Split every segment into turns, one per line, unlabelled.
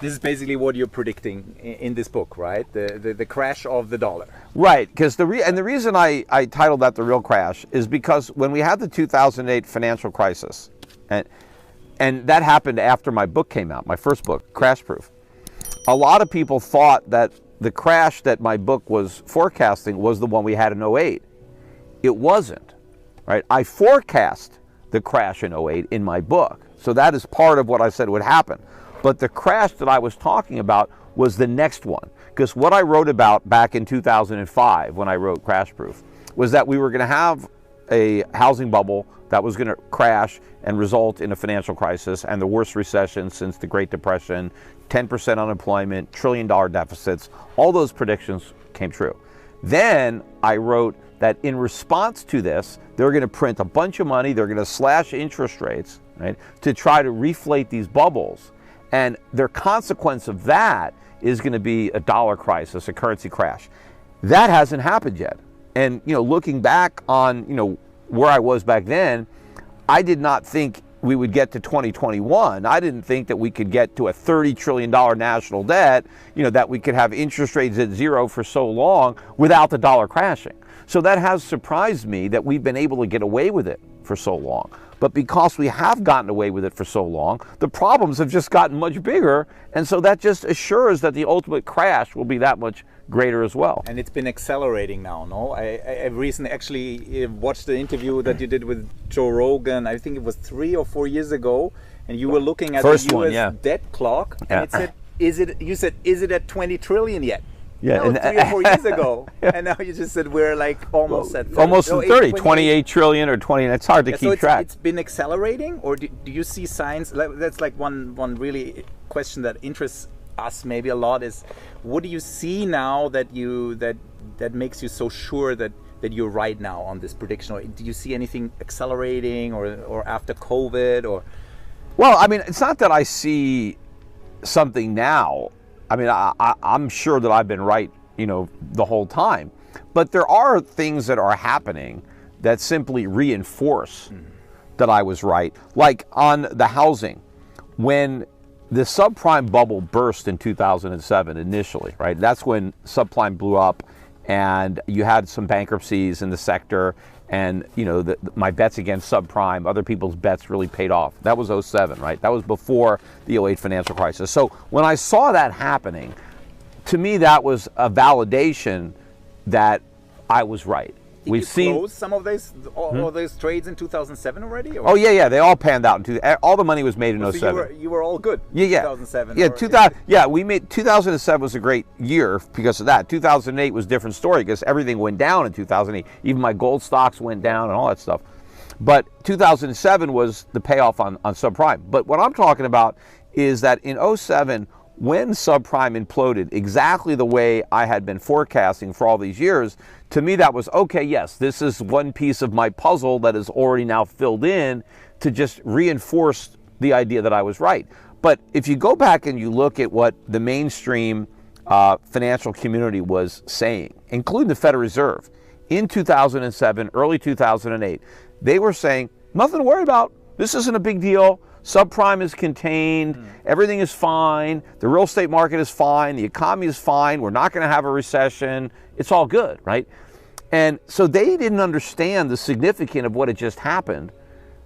This is basically what you're predicting in this book, right? The crash of the dollar.
Right, because the reason I titled that The Real Crash is because when we had the 2008 financial crisis, and that happened after my book came out, my first book, Crash Proof, a lot of people thought that the crash that my book was forecasting was the one we had in '08. It wasn't, right? I forecast the crash in '08 in my book, so that is part of what I said would happen. But the crash that I was talking about was the next one, because what I wrote about back in 2005 when I wrote Crash Proof was that we were going to have a housing bubble that was going to crash and result in a financial crisis and the worst recession since the Great Depression, 10% unemployment, trillion-dollar deficits. All those predictions came true. Then I wrote that in response to this, they're going to print a bunch of money, they're going to slash interest rates, right, to try to reflate these bubbles. And their consequence of that is going to be a dollar crisis, a currency crash. That hasn't happened yet. And, looking back on, where I was back then, I did not think we would get to 2021. I didn't think that we could get to a $30 trillion national debt, that we could have interest rates at zero for so long without the dollar crashing. So that has surprised me that we've been able to get away with it for so long. But because we have gotten away with it for so long, the problems have just gotten much bigger. And so that just assures that the ultimate crash will be that much greater as well.
And it's been accelerating now, no? I recently actually watched the interview that you did with Joe Rogan. I think it was 3 or 4 years ago. And you were looking at
First
the
one,
US
yeah.
debt clock. And it said, is it at 20 trillion yet?
Yeah,
no, 3 or 4 years ago. And now you just said we're like almost at 30.
Almost
No,
at 30,
28.
28 trillion or 20, it's hard to keep track.
It's been accelerating, or do you see signs? That's like one really question that interests us maybe a lot is, what do you see now that makes you so sure that you're right now on this prediction? Or do you see anything accelerating or after COVID or?
Well, I mean, it's not that I see something now. I mean, I'm sure that I've been right, the whole time. But there are things that are happening that simply reinforce that I was right. Like on the housing, when the subprime bubble burst in 2007 initially, right? That's when subprime blew up and you had some bankruptcies in the sector. And, my bets against subprime, other people's bets really paid off. That was '07, right? That was before the '08 financial crisis. So when I saw that happening, to me, that was a validation that I was right.
We've seen close some of those all those trades in 2007 already? Or?
Oh yeah, they all panned out. All the money was made in '07.
So you were all good.
Yeah.
2007.
Yeah, 2000. Yeah, we made 2007 was a great year because of that. 2008 was a different story because everything went down in 2008. Even my gold stocks went down and all that stuff. But 2007 was the payoff on subprime. But what I'm talking about is that in '07, when subprime imploded exactly the way I had been forecasting for all these years, to me that was, okay, yes, this is one piece of my puzzle that is already now filled in to just reinforce the idea that I was right. But if you go back and you look at what the mainstream financial community was saying, including the Federal Reserve, in 2007, early 2008, they were saying, nothing to worry about, this isn't a big deal. Subprime is contained, everything is fine, the real estate market is fine, the economy is fine, we're not going to have a recession, it's all good, right? And so they didn't understand the significance of what had just happened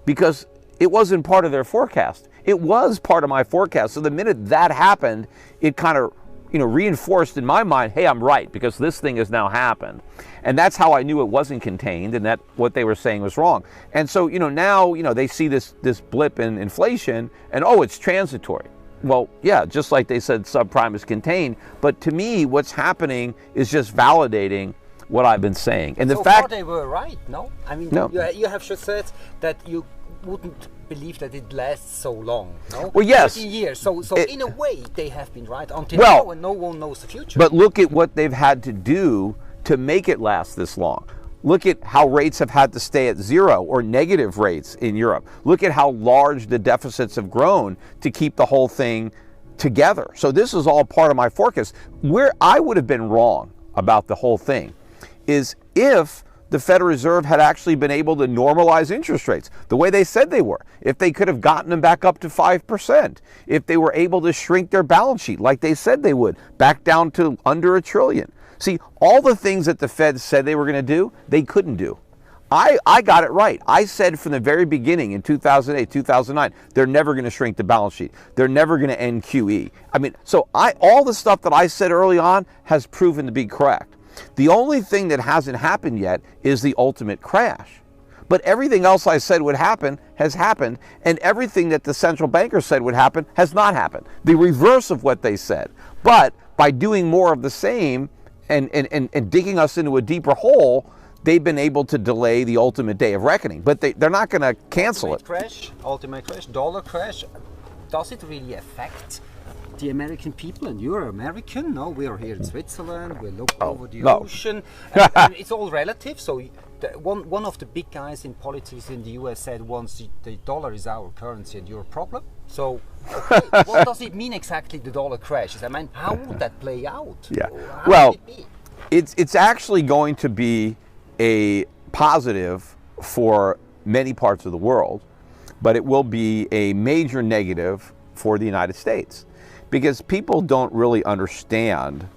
because it wasn't part of their forecast. It was part of my forecast. So the minute that happened, it kind of reinforced in my mind, hey, I'm right, because this thing has now happened. And that's how I knew it wasn't contained and that what they were saying was wrong. And so, now, they see this blip in inflation and, oh, it's transitory. Well, yeah, just like they said subprime is contained. But to me, what's happening is just validating what I've been saying. And the fact
they were right, no? I mean,
no.
You have just said that you wouldn't believe that it lasts so long, no?
Well, yes.
30 years. So in a way, they have been right until now, and no one knows the future.
But look at what they've had to do to make it last this long. Look at how rates have had to stay at zero or negative rates in Europe. Look at how large the deficits have grown to keep the whole thing together. So this is all part of my forecast. Where I would have been wrong about the whole thing is if the Federal Reserve had actually been able to normalize interest rates the way they said they were, if they could have gotten them back up to 5%, if they were able to shrink their balance sheet like they said they would, back down to under $1 trillion. See, all the things that the Fed said they were going to do, they couldn't do. I got it right. I said from the very beginning in 2008, 2009, they're never going to shrink the balance sheet. They're never going to end QE. I mean, so all the stuff that I said early on has proven to be correct. The only thing that hasn't happened yet is the ultimate crash. But everything else I said would happen has happened, and everything that the central banker said would happen has not happened. The reverse of what they said. But by doing more of the same and digging us into a deeper hole, they've been able to delay the ultimate day of reckoning, but they're not going to cancel it.
Ultimate crash, dollar crash. Does it really affect the American people? And you're American, no? We are here in Switzerland. We look over the ocean. And it's all relative. So one of the big guys in politics in the US said once, the dollar is our currency and your problem. So okay, what does it mean exactly, the dollar crashes? I mean, how would that play out?
Yeah.
How
Well,
would it be?
it's actually going to be a positive for many parts of the world, but it will be a major negative for the United States, because people don't really understand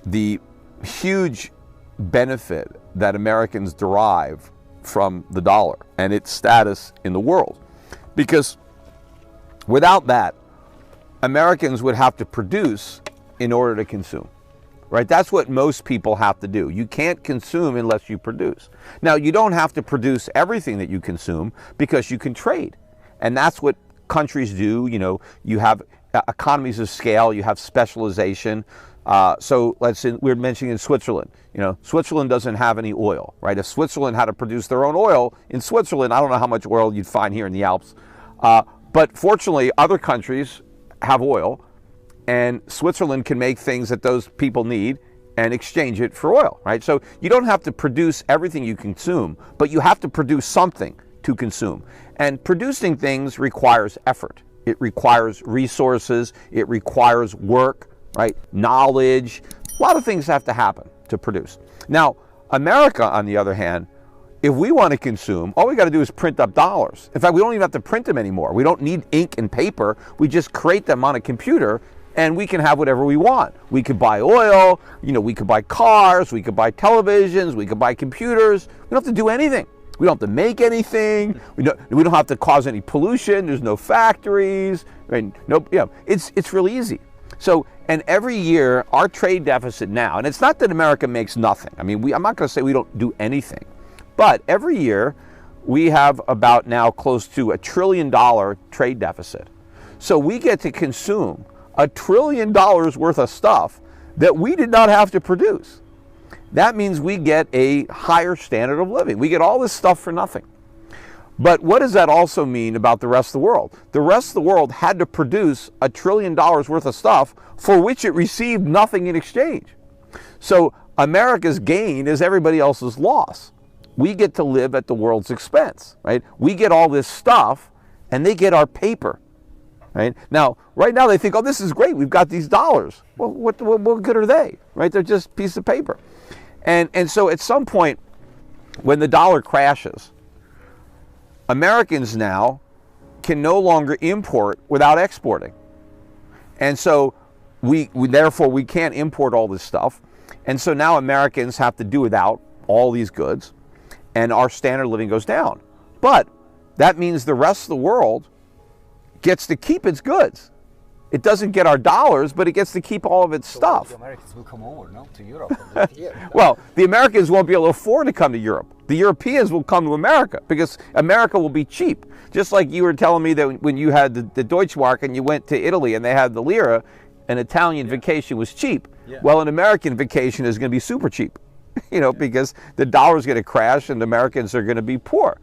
the huge benefit that Americans derive from the dollar and its status in the world. Because without that, Americans would have to produce in order to consume. Right? That's what most people have to do. You can't consume unless you produce. Now, you don't have to produce everything that you consume, because you can trade. And that's what countries do. You know, you have economies of scale, you have specialization. So let's say we're mentioning Switzerland. You know, Switzerland doesn't have any oil, right? If Switzerland had to produce their own oil in Switzerland, I don't know how much oil you'd find here in the Alps. But fortunately, other countries have oil, and Switzerland can make things that those people need and exchange it for oil, right? So you don't have to produce everything you consume, but you have to produce something to consume. And producing things requires effort. It requires resources. It requires work, right? Knowledge. A lot of things have to happen to produce. Now, America, on the other hand, if we want to consume, all we got to do is print up dollars. In fact, we don't even have to print them anymore. We don't need ink and paper. We just create them on a computer, and we can have whatever we want. We could buy oil, you know, we could buy cars, we could buy televisions, we could buy computers. We don't have to do anything. We don't have to make anything. We don't have to cause any pollution. There's no factories. I mean, it's really easy. So, and every year, our trade deficit now, and it's not that America makes nothing. I mean, I'm not going to say we don't do anything, but every year we have about now close to $1 trillion trade deficit. So we get to consume $1 trillion worth of stuff that we did not have to produce. That means we get a higher standard of living. We get all this stuff for nothing. But what does that also mean about the rest of the world? The rest of the world had to produce $1 trillion worth of stuff for which it received nothing in exchange. So America's gain is everybody else's loss. We get to live at the world's expense, right? We get all this stuff and they get our paper. Right? Now, right now they think, oh, this is great. We've got these dollars. Well, what good are they? Right? They're just a piece of paper. And so at some point, when the dollar crashes, Americans now can no longer import without exporting. And so therefore we can't import all this stuff. And so now Americans have to do without all these goods, and our standard of living goes down. But that means the rest of the world gets to keep its goods. It doesn't get our dollars, but it gets to keep all of its stuff.
The Americans will come over, no, to Europe. And live here.
Well, the Americans won't be able to afford to come to Europe. The Europeans will come to America because America will be cheap. Just like you were telling me that when you had the Deutschmark and you went to Italy and they had the lira, an Italian vacation was cheap. Yeah. Well, an American vacation is going to be super cheap, you know, because the dollar is going to crash and the Americans are going to be poor.